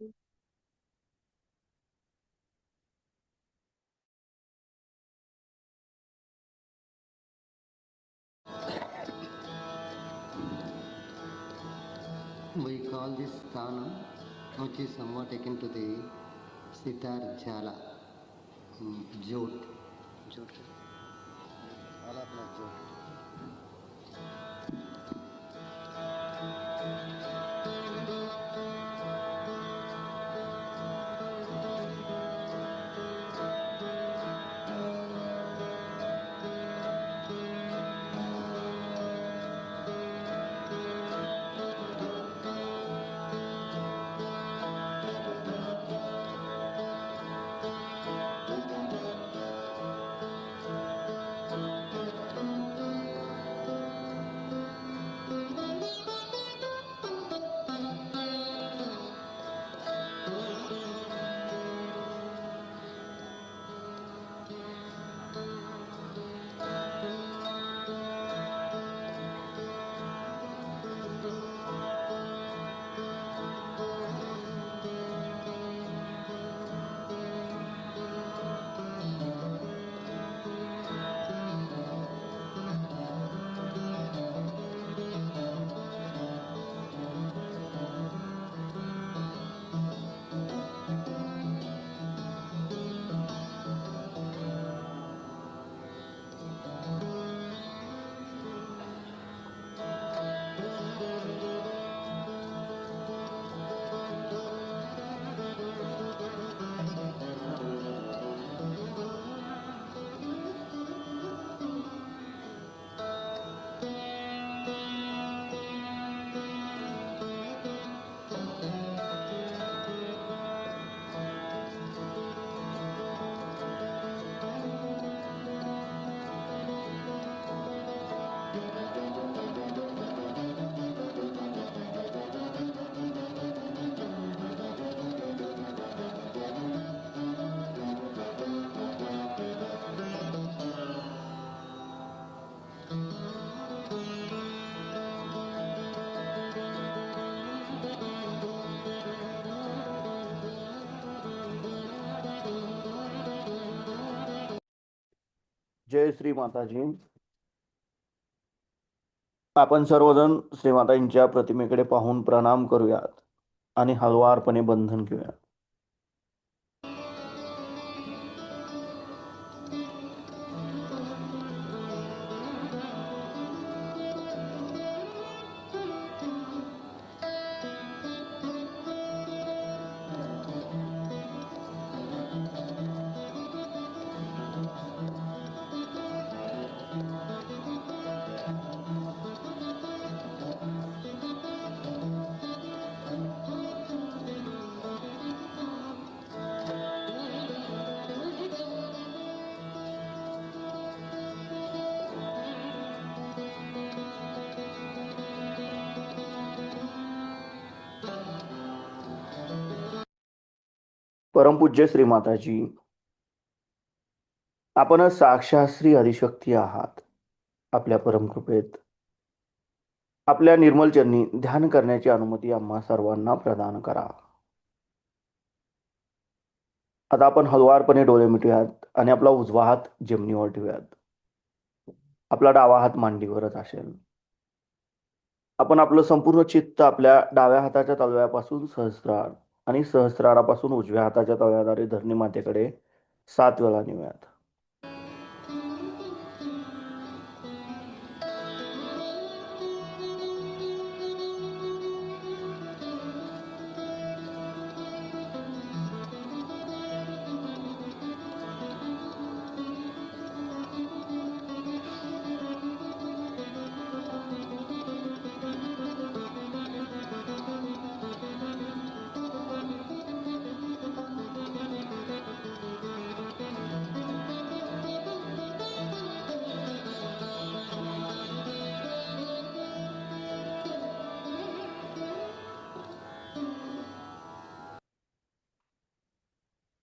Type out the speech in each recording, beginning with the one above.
We call this sthanam, which is somewhat akin to the sitar jala, jot. Jot. Alapna jot. जय श्री माताजी. आपण सर्वजण श्रीमाताजींच्या प्रतिमेकडे पाहून प्रणाम करूयात आणि हळुवारपणे बंधन घेऊयात. परमपूज्य श्री माताजी, आपण साक्षात श्री आदिशक्ती आहात. आपल्या परमकृपेत आपल्या निर्मल चरणी ध्यान करण्याची अनुमती आम्हा सर्वांना प्रदान करा. आता आपण हळुवारपणे डोळे मिटूयात आणि आपला उजवा हात जमिनीवर ठेवूयात. आपला डावा हात मांडीवरच असेल. आपण आपलं संपूर्ण चित्त आपल्या डाव्या हाताच्या तळव्यापासून सहस्रार आणि सहस्रारापासून उजव्या हाताच्या तळव्याद्वारे धरणी मातेकडे 7 वेळा नेऊयात.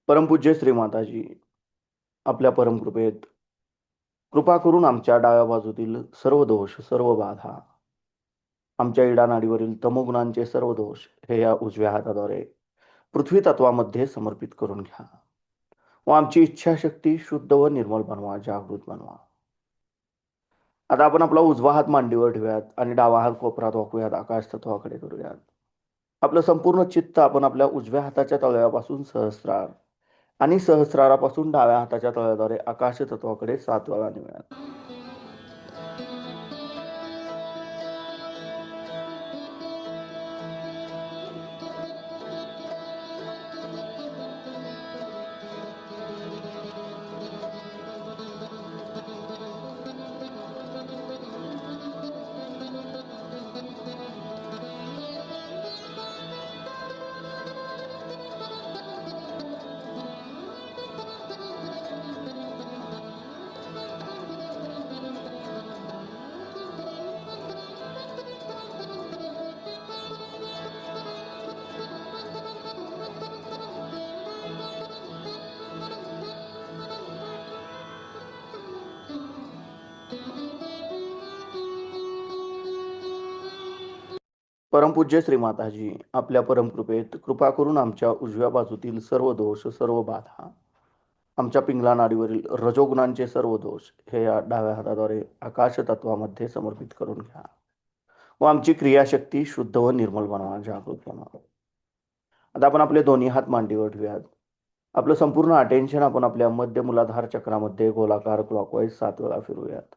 परमपूज्य श्री माताजी, आपल्या परमकृपेत कृपा करून आमच्या डाव्या बाजूतील सर्व दोष, सर्व बाधा, आमच्या इडानाडीवरील तमोगुणांचे सर्व दोष हे या उजव्या हाताद्वारे पृथ्वी तत्वामध्ये समर्पित करून घ्या. व आमची इच्छाशक्ती शुद्ध व निर्मल बनवा, जागृत बनवा. आता आपण आपला उजवा हात मांडीवर ठेवूयात आणि डावा हात कोपरात वाकूयात, आकाश तत्वाकडे करूयात. आपलं संपूर्ण चित्त आपण आपल्या उजव्या हाताच्या तळव्यापासून सहस्रार आणि सहस्रारापासून डाव्या हाताच्या तळव्याद्वारे आकाश तत्वाकडे 7 वेळा नेऊयात. परमपूज्य श्री माताजी, आपल्या परमकृपेत कृपा करून आमच्या उजव्या बाजूतील सर्व दोष, सर्व बाधा, आमच्या पिंगला नाडीवरील रजोगुणांचे सर्व दोष हे या डाव्या हाताद्वारे आकाश तत्वामध्ये समर्पित करून घ्या. व आमची क्रियाशक्ती शुद्ध व निर्मल बनवा, जागृत बनवा. आता आपण आपले दोन्ही हात मांडीवर ठेवूयात. आपलं संपूर्ण अटेन्शन आपण आपल्या मध्य मूलाधार चक्रामध्ये गोलाकार क्लॉकवाईज 7 वेळा फिरूयात.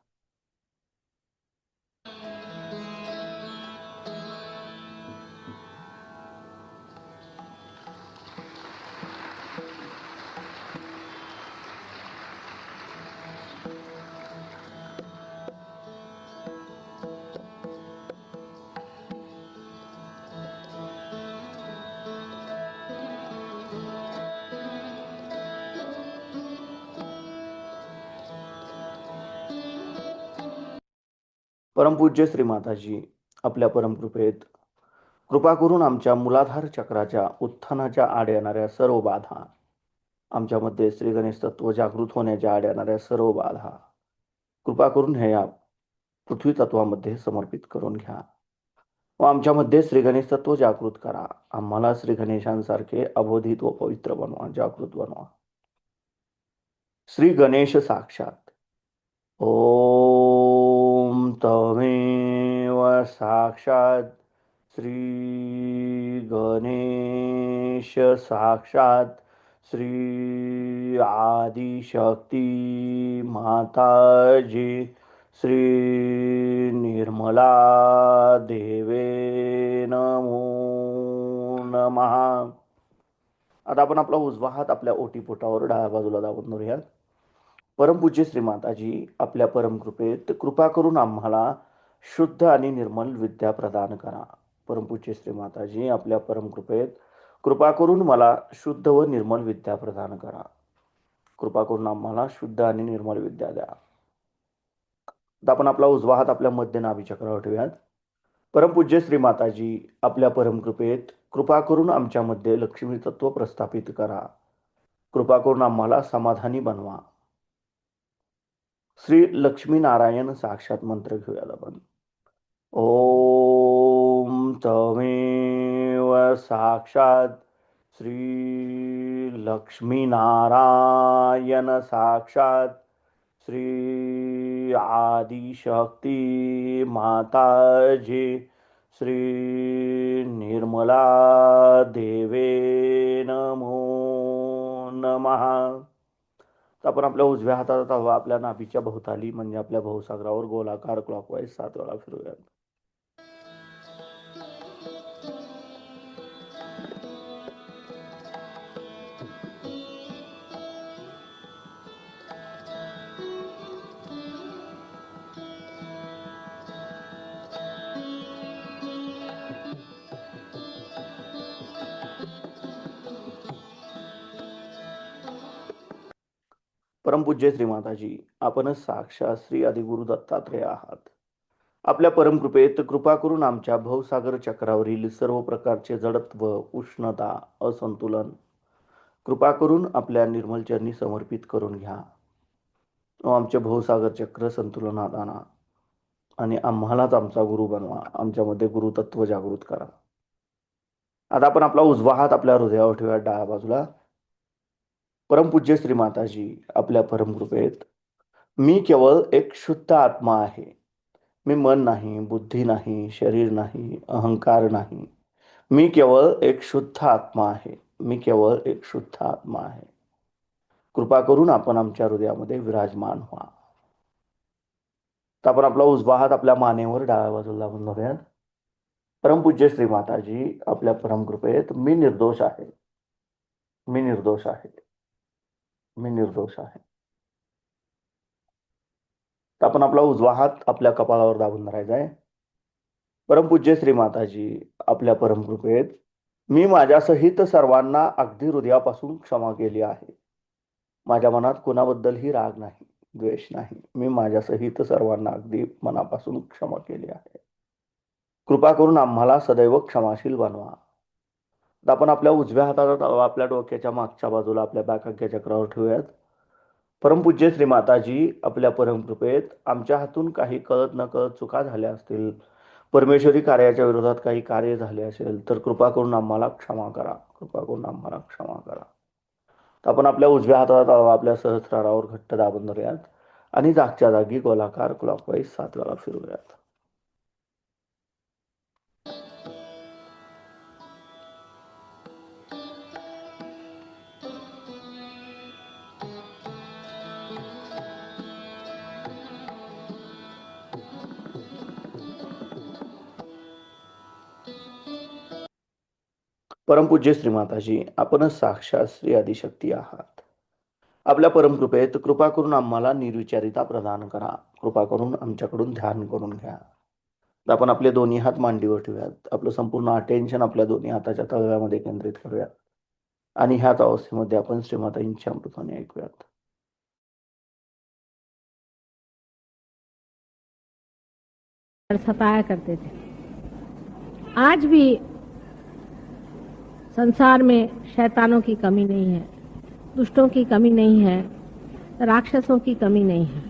परमपूज्य श्री माताजी, आपल्या परमकृपेत कृपा करून आमच्या मूलाधार चक्राच्या उत्थानाच्या आड येणाऱ्या सर्व बाधा, आमच्यामध्ये श्री गणेश तत्व जागृत होण्याच्या आड येणाऱ्या सर्व बाधा कृपा करून हे या पृथ्वी तत्वामध्ये समर्पित करून घ्या. व आमच्यामध्ये श्री गणेश तत्व जागृत करा. आम्हाला श्री गणेशांसारखे अबोधित व पवित्र बनवा, जागृत बनवा. श्री गणेश साक्षात. ओम तमेव साक्षात श्री गणेश साक्षात श्री आदिशक्ती माताजी श्री निर्मला देवे नमो नमः. आता आपण आपला उजवा हात आपल्या ओटीपोटावर डाव्या बाजूला दाबून धरूयात. परमपूज्य श्री माताजी, आपल्या परमकृपेत कृपा करून आम्हाला शुद्ध आणि निर्मल विद्या प्रदान करा. परमपूज्य श्री माताजी, आपल्या परमकृपेत कृपा करून मला शुद्ध व निर्मल विद्या प्रदान करा. कृपा करून आम्हाला शुद्ध आणि निर्मल विद्या द्या. आता आपण आपला उजवा हात आपल्या मध्य नाभी चक्रावर ठेवूयात. परमपूज्य श्री माताजी, आपल्या परमकृपेत कृपा करून आमच्यामध्ये लक्ष्मी तत्व प्रस्थापित करा. कृपा करून आम्हाला समाधानी बनवा. श्री लक्ष्मी नारायण साक्षात मंत्र घेऊयात आपण. ओम तमेव साक्षात श्री लक्ष्मी नारायण साक्षात श्री आदिशक्ती माताजी श्री निर्मला देवे नमो नमः. आपण आपल्या उजव्या हाताचा तळवा आपल्या नाभीच्या भोवताली म्हणजे आपल्या भवसागरावर गोलाकार क्लॉकवाईज 7 वेळा फिरवूयात. परमपूज्य श्री माताजी, आपणच साक्षात श्री आदिगुरु दत्तात्रेय आहात. आपल्या परमकृपेत कृपा करून आमच्या भवसागर चक्रावरील सर्व प्रकारचे जडत्व, उष्णता, असंतुलन कृपा करून आपल्या निर्मल चरणी समर्पित करून घ्या. व आमचे भवसागर चक्र संतुलनात आणा आणि आम्हालाच आमचा गुरु बनवा. आमच्यामध्ये गुरुतत्व जागृत करा. आता आपण आपला उजवा हात आपल्या हृदयावर ठेवूया डाव्या बाजूला. परमपूज्य श्री माताजी, आपल्या परमकृपेत मी केवळ एक शुद्ध आत्मा आहे. मी मन नाही, बुद्धी नाही, शरीर नाही, अहंकार नाही. मी केवळ एक शुद्ध आत्मा आहे. मी केवळ एक शुद्ध आत्मा आहे. कृपा करून आपण आमच्या हृदयामध्ये विराजमान व्हा. तर आपण आपला उजवा हात आपल्या मानेवर डाव्या बाजूला लावून धरूयात. परमपूज्य श्री माताजी, आपल्या परमकृपेत मी निर्दोष आहे. मी निर्दोष आहे. मी निर्दोष आहे. तर आपण आपला उजवा हात आपल्या कपाळावर दाबून धरायचा आहे. परमपूज्य श्री माताजी, आपल्या परमकृपेत मी माझ्यासहित सर्वांना अगदी हृदयापासून क्षमा केली आहे. माझ्या मनात कोणाबद्दलही राग नाही, द्वेष नाही. मी माझ्यासहित सर्वांना अगदी मनापासून क्षमा केली आहे. कृपा करून आम्हाला सदैव क्षमाशील बनवा. तर आपण आपल्या उजव्या हाताला आपल्या डोक्याच्या मागच्या बाजूला आपल्या बॅक चक्रावर ठेवूयात. परमपूज्य श्री माताजी, आपल्या परमकृपेत आमच्या हातून काही कळत न कळत चुका झाल्या असतील, परमेश्वरी कार्याच्या विरोधात काही कार्य झाले असेल तर कृपा करून आम्हाला क्षमा करा. कृपा करून आम्हाला क्षमा करा. तर आपण आपल्या उजव्या हाताला आपल्या सहस्रारावर घट्ट दाबून धरूयात आणि जागच्या जागी गोलाकार क्लॉकवाईज 7 वेळा फिरवूयात. परमपूज्य श्री माताजी, आपणच साक्षात श्री आदिशक्ती आहात. आपल्या परमकृपेत कृपा करून आम्हाला निर्विचारिता प्रदान करा. कृपा करून आमच्याकडून ध्यान करून घ्या. तर आपण आपले दोन्ही हात मांडीवर ठेवूयात. आपलं संपूर्ण अटेन्शन आपल्या दोन्ही हाताच्या तळव्यामध्ये केंद्रित करूयात आणि ह्याच अवस्थेमध्ये आपण श्रीमाताजींच्या अमृतवाणी ऐकूयात. सताया करते थे। आज भी संसार में शैतानों की कमी नहीं है, दुष्टों की कमी नहीं है, राक्षसों की कमी नहीं है।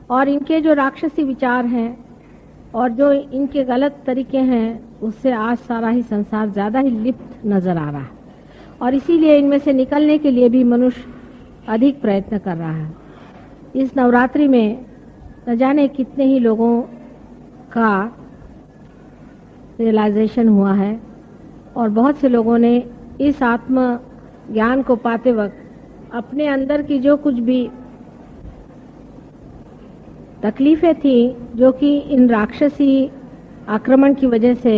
और इनके जो राक्षसी विचार हैं और जो इनके गलत तरीके हैं, उससे आज सारा ही संसार ज़्यादा ही लिप्त नज़र आ रहा है। और इसीलिए इनमें से निकलने के लिए भी मनुष्य अधिक प्रयत्न कर रहा है। इस नवरात्रि में न जाने कितने ही लोगों का रियलाइजेशन हुआ है और बहुत से लोगों ने इस आत्म ज्ञान को पाते वक्त अपने अंदर की जो कुछ भी तकलीफें थी, जो कि इन राक्षसी आक्रमण की वजह से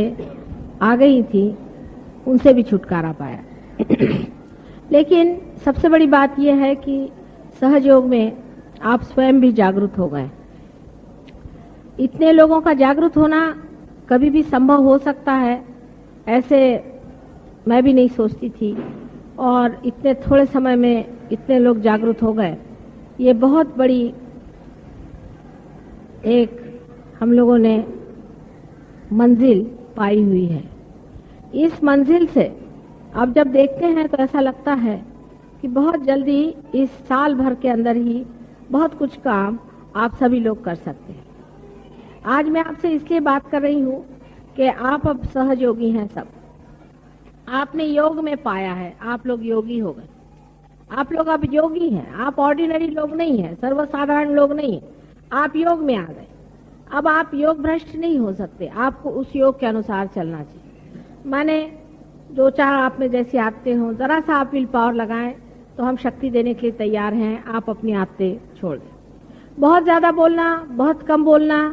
आ गई थी, उनसे भी छुटकारा पाया। लेकिन सबसे बड़ी बात यह है कि सहयोग में आप स्वयं भी जागरूक हो गए। इतने लोगों का जागरूक होना कभी भी संभव हो सकता है, ऐसे मैं भी नहीं सोचती थी। और इतने थोड़े समय में इतने लोग जागरूक हो गए, ये बहुत बड़ी एक हम लोगों ने मंजिल पाई हुई है। इस मंजिल से अब जब देखते हैं तो ऐसा लगता है कि बहुत जल्दी इस साल भर के अंदर ही बहुत कुछ काम आप सभी लोग कर सकते हैं। आज मैं आपसे इसलिए बात कर रही हूँ कि आप अब सहयोगी हैं। सब आपने योग में पाया है, आप लोग योगी हो गए। आप लोग अब योगी हैं, आप ऑर्डिनरी लोग नहीं हैं, सर्वसाधारण लोग नहीं हैं, आप योग में आ गए। अब आप योग भ्रष्ट नहीं हो सकते, आपको उस योग के अनुसार चलना चाहिए। माने जो चार आप में जैसी आदतें हों, जरा सा आप विल पावर लगाएं तो हम शक्ति देने के लिए तैयार हैं। आप अपनी आदतें छोड़ दें। बहुत ज्यादा बोलना, बहुत कम बोलना,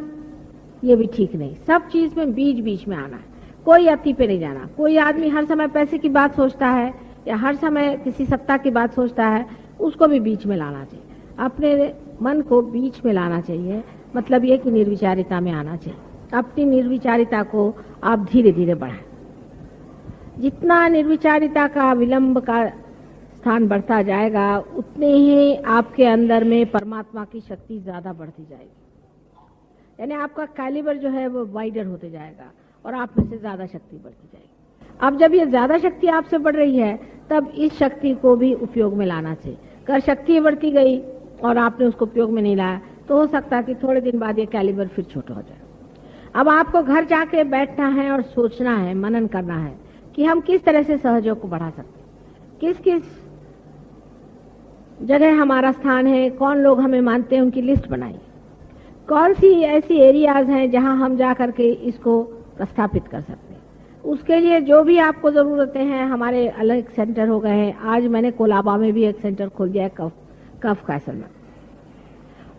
ये भी ठीक नहीं। सब चीज में बीच बीच में आना है, कोई अति पे नहीं जाना। कोई आदमी हर समय पैसे की बात सोचता है या हर समय किसी सत्ता की बात सोचता है, उसको भी बीच में लाना चाहिए। अपने मन को बीच में लाना चाहिए, मतलब ये कि निर्विचारिता में आना चाहिए। अपनी निर्विचारिता को आप धीरे धीरे बढ़ाएं। जितना निर्विचारिता का विलंब का स्थान बढ़ता जाएगा, उतने ही आपके अंदर में परमात्मा की शक्ति ज्यादा बढ़ती जाएगी। यानी आपका कैलिबर जो है वो वाइडर होते जाएगा और आप में से ज्यादा शक्ति बढ़ती जाएगी। अब जब ये ज्यादा शक्ति आपसे बढ़ रही है, तब इस शक्ति को भी उपयोग में लाना चाहिए। अगर शक्ति बढ़ती गई और आपने उसको उपयोग में नहीं लाया, तो हो सकता है कि थोड़े दिन बाद ये कैलिबर फिर छोटा हो जाए। अब आपको घर जाके बैठना है और सोचना है, मनन करना है कि हम किस तरह से सहयोग को बढ़ा सकते हैं, किस किस जगह हमारा स्थान है, कौन लोग हमें मानते हैं, उनकी लिस्ट बनाइए। कौन सी ऐसी एरियाज हैं जहां हम जा करके इसको प्रस्थापित कर सकते हैं। उसके लिए जो भी आपको ज़रूरतें हैं, हमारे अलग सेंटर हो गए हैं। आज मैंने कोलाबा में भी एक सेंटर खोल दिया है, कफ कैसल में,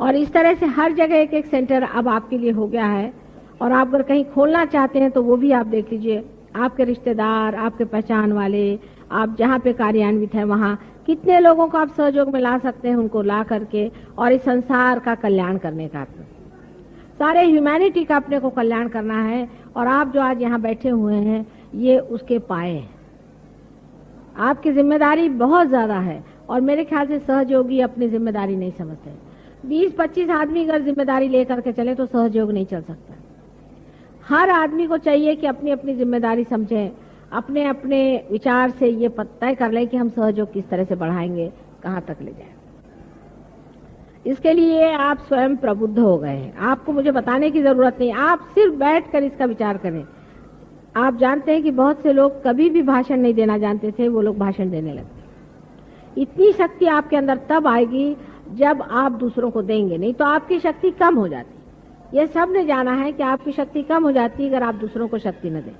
और इस तरह से हर जगह एक एक सेंटर अब आपके लिए हो गया है। और आप अगर कहीं खोलना चाहते हैं तो वो भी आप देख लीजिए, आपके रिश्तेदार, आपके पहचान वाले, आप जहाँ पे कार्यान्वित हैं वहाँ कितने लोगों को आप सहयोग में ला सकते हैं, उनको ला करके और इस संसार का कल्याण करने का, सारे ह्यूमैनिटी का अपने को कल्याण करना है। और आप जो आज यहाँ बैठे हुए हैं ये उसके पाए हैं। आपकी जिम्मेदारी बहुत ज्यादा है और मेरे ख्याल से सहयोगी अपनी जिम्मेदारी नहीं समझते। 20-25 आदमी अगर जिम्मेदारी लेकर के चले तो सहयोग नहीं चल सकता। हर आदमी को चाहिए कि अपनी अपनी जिम्मेदारी समझे, अपने अपने विचार से ये तय कर ले कि हम सहयोग किस तरह से बढ़ाएंगे, कहाँ तक ले जाए। इसके लिए आप स्वयं प्रबुद्ध हो गए हैं, आपको मुझे बताने की जरूरत नहीं, आप सिर्फ बैठकर इसका विचार करें। आप जानते हैं कि बहुत से लोग कभी भी भाषण नहीं देना जानते थे, वो लोग भाषण देने लगते। इतनी शक्ति आपके अंदर तब आएगी जब आप दूसरों को देंगे, नहीं तो आपकी शक्ति कम हो जाती। ये सब ने जाना है कि आपकी शक्ति कम हो जाती है अगर आप दूसरों को शक्ति न दें।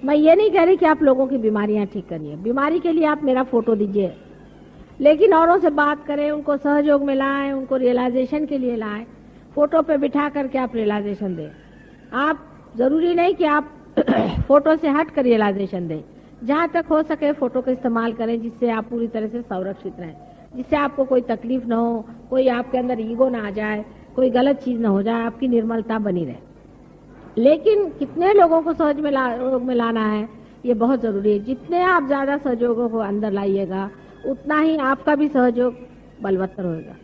मैं ये नहीं कह रही कि आप लोगों की बीमारियां ठीक करिए, बीमारी के लिए आप मेरा फोटो दीजिए, लेकिन औरों से बात करें, उनको सहयोग में लाएं, उनको रियलाइजेशन के लिए लाएं। फोटो पे बिठा करके आप रियलाइजेशन दें। आप जरूरी नहीं कि आप फोटो से हट कर रियलाइजेशन दें, जहां तक हो सके फोटो का इस्तेमाल करें जिससे आप पूरी तरह से संरक्षित रहें, जिससे आपको कोई तकलीफ ना हो, कोई आपके अंदर ईगो ना आ जाए, कोई गलत चीज ना हो जाए, आपकी निर्मलता बनी रहे। लेकिन कितने लोगों को सहयोग में लाना है ये बहुत जरूरी है। जितने आप ज्यादा सहयोगों को अंदर लाइएगा उतना ही आपका भी सहयोग बलवत्तर होगा।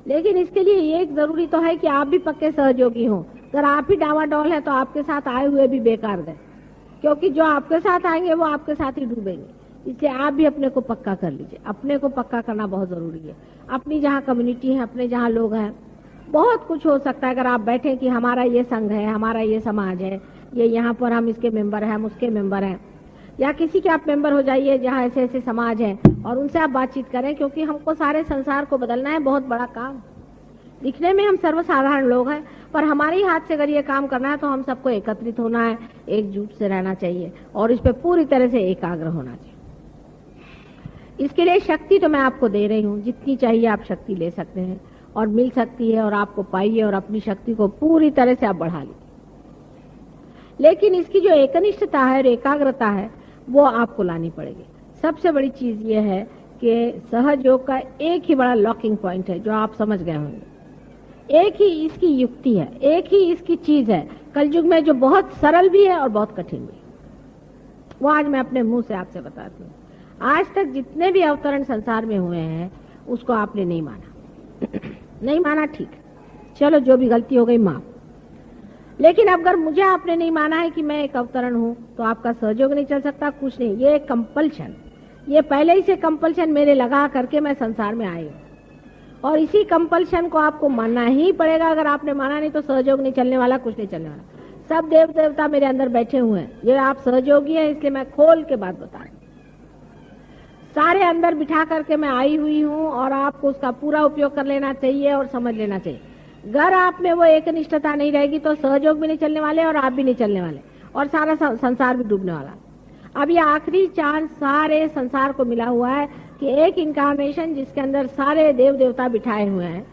लेकिन इसके लिए एक जरूरी तो है कि आप भी पक्के सहयोगी हों। अगर आप ही डावाडोल हैं तो आपके साथ आए हुए भी बेकार गए, क्योंकि जो आपके साथ आएंगे वो आपके साथ ही डूबेंगे। इसलिए आप भी अपने को पक्का कर लीजिए, अपने को पक्का करना बहुत जरूरी है। अपनी जहाँ कम्युनिटी है, अपने जहाँ लोग हैं, बहुत कुछ हो सकता है। अगर आप बैठे कि हमारा ये संघ है, हमारा ये समाज है, ये यहाँ पर हम इसके मेंबर हैं, हम उसके मेंबर हैं, या किसी के आप मेंबर हो जाइए जहाँ ऐसे ऐसे समाज है और उनसे आप बातचीत करें, क्योंकि हमको सारे संसार को बदलना है। बहुत बड़ा काम, दिखने में हम सर्वसाधारण लोग हैं, पर हमारे ही हाथ से अगर ये काम करना है तो हम सबको एकत्रित होना है, एकजुट से रहना चाहिए और इस पे पूरी तरह से एकाग्र होना चाहिए। इसके लिए शक्ति तो मैं आपको दे रही हूँ, जितनी चाहिए आप शक्ति ले सकते हैं और मिल सकती है, और आपको पाइए और अपनी शक्ति को पूरी तरह से आप बढ़ा लीजिए। लेकिन इसकी जो एकनिष्ठता है और एकाग्रता है वो आपको लानी पड़ेगी। सबसे बड़ी चीज ये है कि सहयोग का एक ही बड़ा लॉकिंग पॉइंट है जो आप समझ गए होंगे। एक ही इसकी युक्ति है, एक ही इसकी चीज है कलयुग में जो बहुत सरल भी है और बहुत कठिन भी है। वो आज मैं अपने मुंह से आपसे बताती हूँ। आज तक जितने भी अवतरण संसार में हुए हैं उसको आपने नहीं माना नहीं माना, ठीक, चलो जो भी गलती हो गई माफ। लेकिन अगर मुझे आपने नहीं माना है कि मैं एक अवतरण हूं तो आपका सहयोग नहीं चल सकता, कुछ नहीं। ये एक कंपल्शन, ये पहले ही से कंपल्शन मेरे लगा करके मैं संसार में आई हूँ और इसी कंपल्शन को आपको मानना ही पड़ेगा। अगर आपने माना नहीं तो सहयोग नहीं चलने वाला, कुछ नहीं चलने वाला। सब देव देवता मेरे अंदर बैठे हुए हैं, ये आप सहयोगी हैं, इसलिए मैं खोल के बात बता रही हूँ। सारे अंदर बिठा करके मैं आई हुई हूँ और आपको उसका पूरा उपयोग कर लेना चाहिए और समझ लेना चाहिए। अगर आप में वो एकनिष्ठता नहीं रहेगी तो सहयोग भी नहीं चलने वाले और आप भी नहीं चलने वाले और सारा संसार भी डूबने वाला। अब ये आखिरी चांस सारे संसार को मिला हुआ है कि एक इनकारनेशन जिसके अंदर सारे देव देवता बिठाए हुए हैं,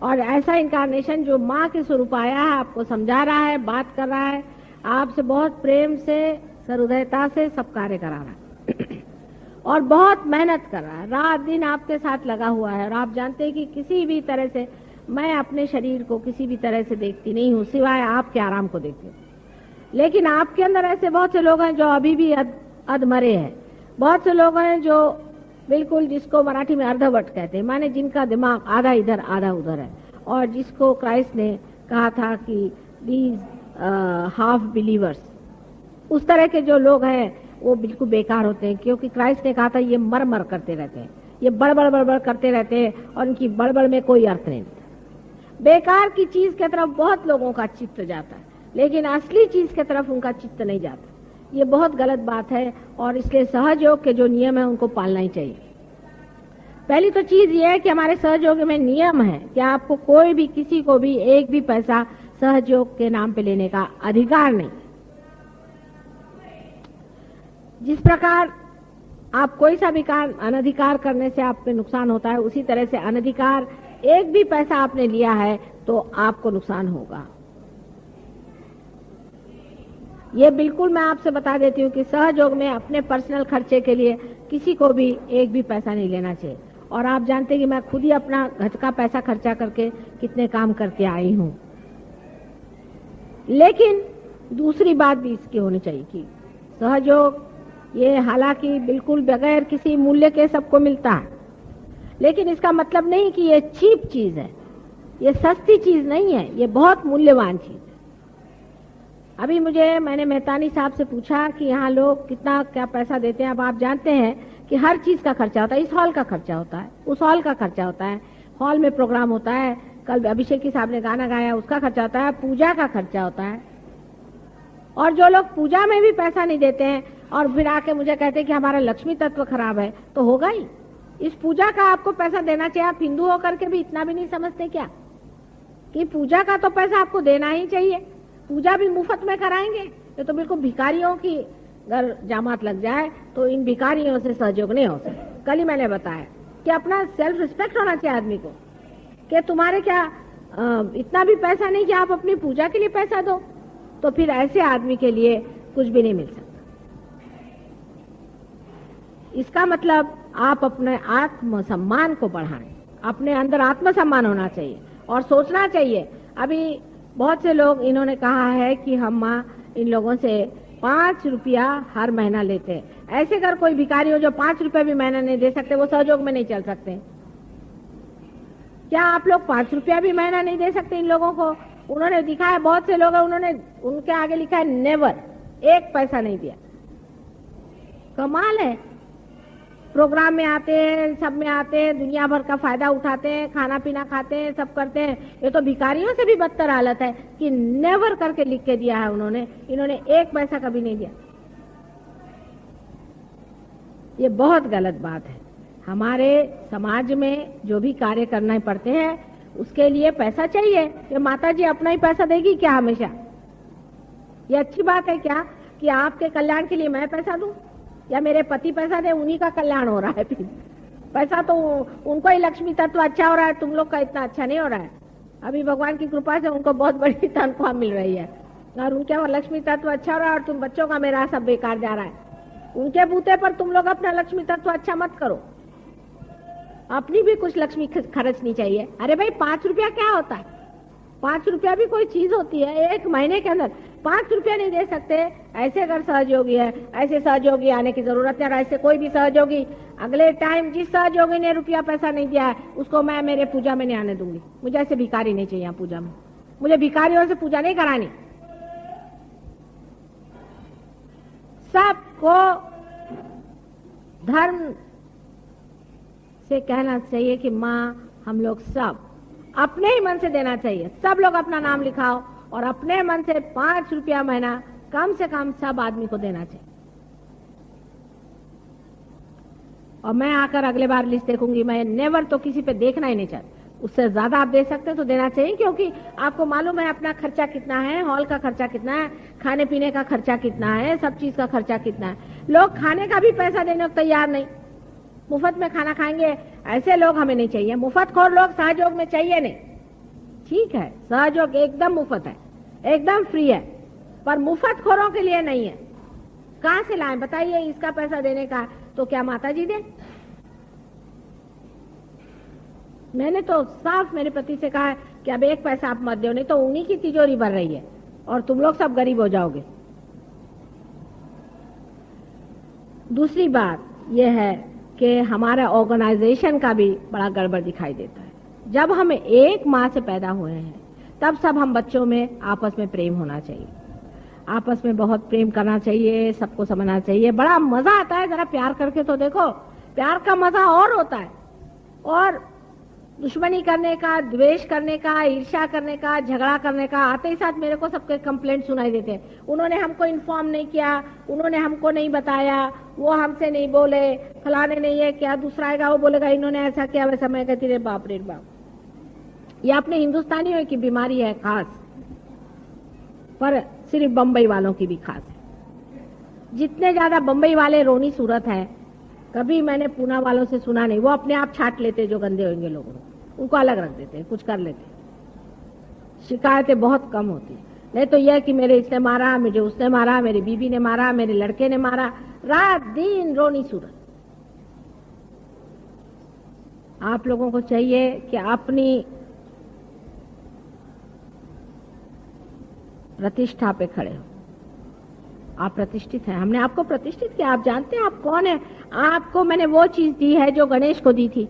और ऐसा इनकारनेशन जो माँ के स्वरूप आया है, आपको समझा रहा है, बात कर रहा है, आपसे बहुत प्रेम से, सहृदयता से सब कार्य करा रहा है और बहुत मेहनत कर रहा है, रात दिन आपके साथ लगा हुआ है। और आप जानते हैं कि किसी भी तरह से मैं अपने शरीर को किसी भी तरह से देखती नहीं हूँ सिवाय आपके आराम को देखती हूँ। लेकिन आपके अंदर ऐसे बहुत से लोग हैं जो अभी भी अधमरे हैं, बहुत से लोग हैं जो बिल्कुल, जिसको मराठी में अर्धवट कहते हैं, माने जिनका दिमाग आधा इधर आधा उधर है, और जिसको क्राइस्ट ने कहा था कि दीज हाफ बिलीवर्स, उस तरह के जो लोग हैं वो बिल्कुल बेकार होते हैं, क्योंकि क्राइस्ट ने कहा था ये मर मर करते रहते हैं, ये बड़बड़ बड़बड़ करते रहते हैं और इनकी बड़बड़ में कोई अर्थ नहीं। बेकार की चीज की तरफ बहुत लोगों का चित्त जाता है, लेकिन असली चीज की तरफ उनका चित्त नहीं जाता, ये बहुत गलत बात है और इसलिए सहयोग के जो नियम है उनको पालना ही चाहिए। पहली तो चीज ये है कि हमारे सहयोग में नियम है कि आपको कोई भी किसी को भी एक भी पैसा सहयोग के नाम पे लेने का अधिकार नहीं। जिस प्रकार आप कोई सा भी काम अनधिकार करने से आप पे नुकसान होता है, उसी तरह से अनधिकार एक भी पैसा आपने लिया है तो आपको नुकसान होगा। ये बिल्कुल मैं आपसे बता देती हूँ कि सहयोग में अपने पर्सनल खर्चे के लिए किसी को भी एक भी पैसा नहीं लेना चाहिए। और आप जानते हैं कि मैं खुद ही अपना घर का पैसा खर्चा करके कितने काम करके आई हूँ। लेकिन दूसरी बात भी इसकी होनी चाहिए कि सहयोग ये हालांकि बिल्कुल बगैर किसी मूल्य के सबको मिलता है, लेकिन इसका मतलब नहीं कि ये चीप चीज है, ये सस्ती चीज नहीं है, ये बहुत मूल्यवान चीज है। अभी मैंने मेहतानी साहब से पूछा कि यहाँ लोग कितना क्या पैसा देते हैं। अब आप जानते हैं कि हर चीज का खर्चा होता है, इस हॉल का खर्चा होता है, उस हॉल का खर्चा होता है, हॉल में प्रोग्राम होता है, कल अभिषेक की साहब ने गाना गाया उसका खर्चा होता है, पूजा का खर्चा होता है। और जो लोग पूजा में भी पैसा नहीं देते हैं और फिर आके मुझे कहते हैं कि हमारा लक्ष्मी तत्व खराब है, तो होगा ही। इस पूजा का आपको पैसा देना चाहिए। आप हिंदू होकर के भी इतना भी नहीं समझते क्या कि पूजा का तो पैसा आपको देना ही चाहिए। पूजा भी मुफ्त में कराएंगे, ये तो बिल्कुल भिखारियों की अगर जामात लग जाए तो इन भिखारियों से सहयोग नहीं हो सकता। कल ही मैंने बताया कि अपना सेल्फ रिस्पेक्ट होना चाहिए आदमी को, कि तुम्हारे क्या इतना भी पैसा नहीं कि आप अपनी पूजा के लिए पैसा दो, तो फिर ऐसे आदमी के लिए कुछ भी नहीं मिल सकता। इसका मतलब आप अपने आत्मसम्मान को बढ़ाएं, अपने अंदर आत्मसम्मान होना चाहिए और सोचना चाहिए। अभी बहुत से लोग इन्होंने कहा है कि हम इन लोगों से 5 रुपया हर महीना लेते हैं। ऐसे अगर कोई भिखारी हो जो 5 रुपया भी महीना नहीं दे सकते, वो सहयोग में नहीं चल सकते। क्या आप लोग 5 रुपया भी महीना नहीं दे सकते इन लोगों को? उन्होंने दिखा है, बहुत से लोग उन्होंने उनके आगे लिखा है नेवर, एक पैसा नहीं दिया। कमाल है। प्रोग्राम में आते हैं, सब में आते हैं, दुनिया भर का फायदा उठाते हैं, खाना पीना खाते हैं, सब करते हैं। ये तो भिखारियों से भी बदतर हालत है कि नेवर करके लिख के दिया है उन्होंने, इन्होंने एक पैसा कभी नहीं दिया। ये बहुत गलत बात है। हमारे समाज में जो भी कार्य करना पड़ते हैं उसके लिए पैसा चाहिए। ये माता जी अपना ही पैसा देगी क्या हमेशा? ये अच्छी बात है क्या कि आपके कल्याण के लिए मैं पैसा दूं या मेरे पति पैसा दे, उन्हीं का कल्याण हो रहा है। फिर पैसा तो उनको ही लक्ष्मी तत्व अच्छा हो रहा है, तुम लोग का इतना अच्छा नहीं हो रहा है। अभी भगवान की कृपा से उनको बहुत बड़ी तनख्वाह मिल रही है और उनके वहाँ लक्ष्मी तत्व अच्छा हो रहा है और तुम बच्चों का मेरा सब बेकार जा रहा है। उनके बूते पर तुम लोग अपना लक्ष्मी तत्व अच्छा मत करो, अपनी भी कुछ लक्ष्मी खर्चनी चाहिए। अरे भाई 5 रुपया क्या होता है? 5 रुपया भी कोई चीज होती है? एक महीने के अंदर 5 रुपया नहीं दे सकते। ऐसे अगर सहयोगी है, ऐसे सहयोगी आने की जरूरत है। ऐसे कोई भी सहयोगी अगले टाइम जिस सहयोगी ने रुपया पैसा नहीं दिया है उसको मैं मेरे पूजा में नहीं आने दूंगी। मुझे ऐसे भिखारी नहीं चाहिए पूजा में। मुझे भिखारियों से पूजा नहीं करानी। सबको धर्म से कहना चाहिए कि माँ हम लोग सब अपने ही मन से देना चाहिए। सब लोग अपना नाम लिखाओ और अपने मन से 5 रुपया महीना कम से कम सब आदमी को देना चाहिए। और मैं आकर अगले बार लिस्ट देखूंगी। मैं नेवर तो किसी पे देखना ही नहीं चाहती। उससे ज्यादा आप दे सकते तो देना चाहिए, क्योंकि आपको मालूम है अपना खर्चा कितना है, हॉल का खर्चा कितना है, खाने पीने का खर्चा कितना है, सब चीज का खर्चा कितना है। लोग खाने का भी पैसा देने को तैयार नहीं, मुफ्त में खाना खाएंगे। ऐसे लोग हमें नहीं चाहिए। मुफ्तखोर लोग सहयोग में चाहिए नहीं। ठीक है, सहयोग एकदम मुफ्त है, एकदम फ्री है, पर मुफ्तखोरों के लिए नहीं है। कहां से लाएं बताइए? इसका पैसा देने का तो क्या माता जी दे? मैंने तो साफ मेरे पति से कहा कि अब एक पैसा आप मत दो, नहीं तो उन्हीं की तिजोरी भर रही है और तुम लोग सब गरीब हो जाओगे। दूसरी बात यह है कि हमारा ऑर्गेनाइजेशन का भी बड़ा गड़बड़ दिखाई देता है। जब हम एक माँ से पैदा हुए हैं तब सब हम बच्चों में आपस में प्रेम होना चाहिए, आपस में बहुत प्रेम करना चाहिए, सबको समझना चाहिए। बड़ा मजा आता है, जरा प्यार करके तो देखो, प्यार का मजा और होता है। और दुश्मनी करने का, द्वेष करने का, ईर्ष्या करने का, झगड़ा करने का। आते ही साथ मेरे को सबके कंप्लेंट सुनाई देते हैं, उन्होंने हमको इन्फॉर्म नहीं किया, उन्होंने हमको नहीं बताया, वो हमसे नहीं बोले, फलाने ने ये किया, दूसरा आएगा वो बोलेगा इन्होंने ऐसा किया वैसा। मैं कहती रे बाप रे बाप, ये अपने हिंदुस्तानियों की बीमारी है खास, पर सिर्फ बम्बई वालों की भी खास है। जितने ज्यादा बम्बई वाले रोनी सूरत है, कभी मैंने पूना वालों से सुना नहीं। वो अपने आप छाट लेते जो गंदे होंगे लोग, उनको अलग रख देते, कुछ कर लेते। शिकायतें बहुत कम होती, नहीं तो यह कि मेरे इसने मारा, मुझे उसने मारा, मेरी बीबी ने मारा, मेरे लड़के ने मारा, रात दिन रोनी सूरत। आप लोगों को चाहिए कि अपनी प्रतिष्ठा पे खड़े हो। आप प्रतिष्ठित हैं, हमने आपको प्रतिष्ठित किया, आप जानते हैं आप कौन है। आपको मैंने वो चीज दी है जो गणेश को दी थी।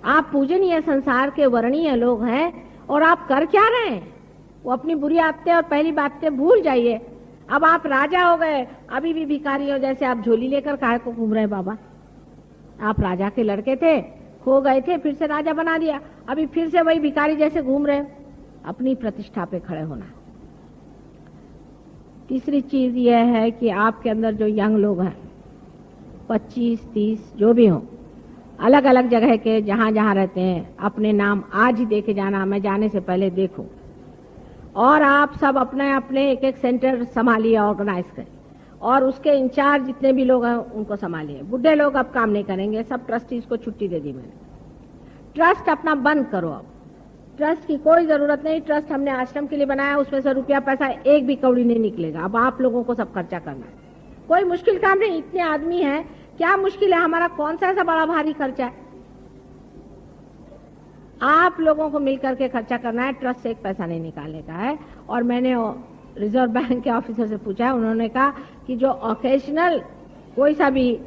आप पूजनीय संसार के वर्णीय लोग हैं और आप कर क्या रहे हैं? वो अपनी बुरी आदतें और पहली बातें भूल जाइए। अब आप राजा हो गए, अभी भी भिखारी हो जैसे आप झोली लेकर काहे को घूम रहे हैं बाबा? आप राजा के लड़के थे, खो गए थे, फिर से राजा बना दिया, अभी फिर से वही भिखारी जैसे घूम रहे। अपनी प्रतिष्ठा पे खड़े होना। तीसरी चीज यह है कि आपके अंदर जो यंग लोग हैं, 25-30 जो भी हो, अलग अलग जगह के जहां जहां रहते हैं, अपने नाम आज ही देके जाना, मैं जाने से पहले देखूं। और आप सब अपने अपने एक एक सेंटर संभालिए, ऑर्गेनाइज करें, और उसके इंचार्ज जितने भी लोग हैं उनको संभालिए। बुढ़े लोग अब काम नहीं करेंगे, सब ट्रस्टीज को छुट्टी दे दी मैंने। ट्रस्ट अपना बंद करो, अब ट्रस्ट की कोई जरूरत नहीं। ट्रस्ट हमने आश्रम के लिए बनाया, उसमें से रुपया पैसा एक भी कौड़ी नहीं निकलेगा। अब आप लोगों को सब खर्चा करना है, कोई मुश्किल काम नहीं। इतने आदमी हैं, क्या मुश्किल है? हमारा कौन सा ऐसा बड़ा भारी खर्चा है? आप लोगों को मिलकर के खर्चा करना है, ट्रस्ट से एक पैसा नहीं निकालने का है। और मैंने रिजर्व बैंक के ऑफिसर से पूछा है, उन्होंने कहा कि जो ओकेजनल कोई सा भी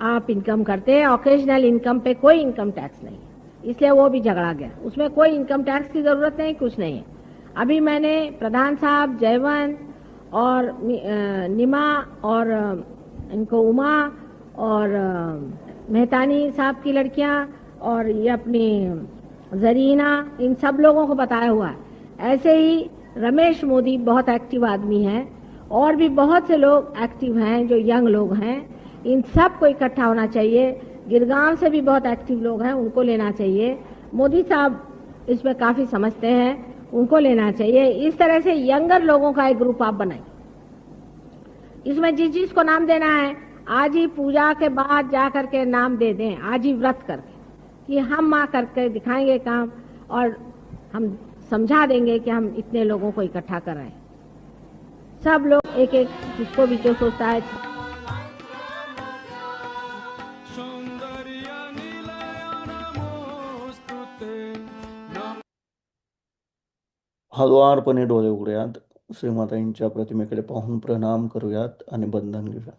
आप इनकम करते हैं, ओकेजनल इनकम पे कोई इनकम टैक्स नहीं है, इसलिए वो भी झगड़ा गया। उसमें कोई इनकम टैक्स की जरूरत नहीं, कुछ नहीं है। अभी मैंने प्रधान साहब, जयवंत और निमा और इनको उमा और मेहतानी साहब की लड़कियां और ये अपनी जरीना, इन सब लोगों को बताया हुआ है। ऐसे ही रमेश मोदी बहुत एक्टिव आदमी है, और भी बहुत से लोग एक्टिव हैं जो यंग लोग हैं। इन सब को इकट्ठा होना चाहिए। गिरगांव से भी बहुत एक्टिव लोग हैं, उनको लेना चाहिए। मोदी साहब इसमें काफी समझते हैं, उनको लेना चाहिए। इस तरह से यंगर लोगों का एक ग्रुप आप बनाइए। इसमें जिस जिसको नाम देना है, आज ही पूजा के बाद जा करके नाम दे दें, आज ही व्रत करके कि हम माँ करके दिखाएंगे काम, और हम समझा देंगे कि हम इतने लोगों को इकट्ठा कर रहे हैं। सब लोग एक एक, जिसको भी जो सोचता है। हळुवारपणे डोळे उघडूयात, श्रीमातांच्या प्रतिमेकडे पाहून प्रणाम करूयात आणि बंधन घेऊयात.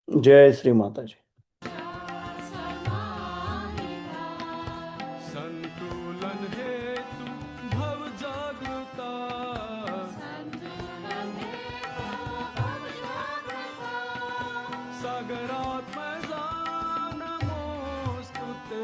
जय श्री माताजी. संतुलन हेतु भव जागृता, सागरात्मजा नमोस्तुते.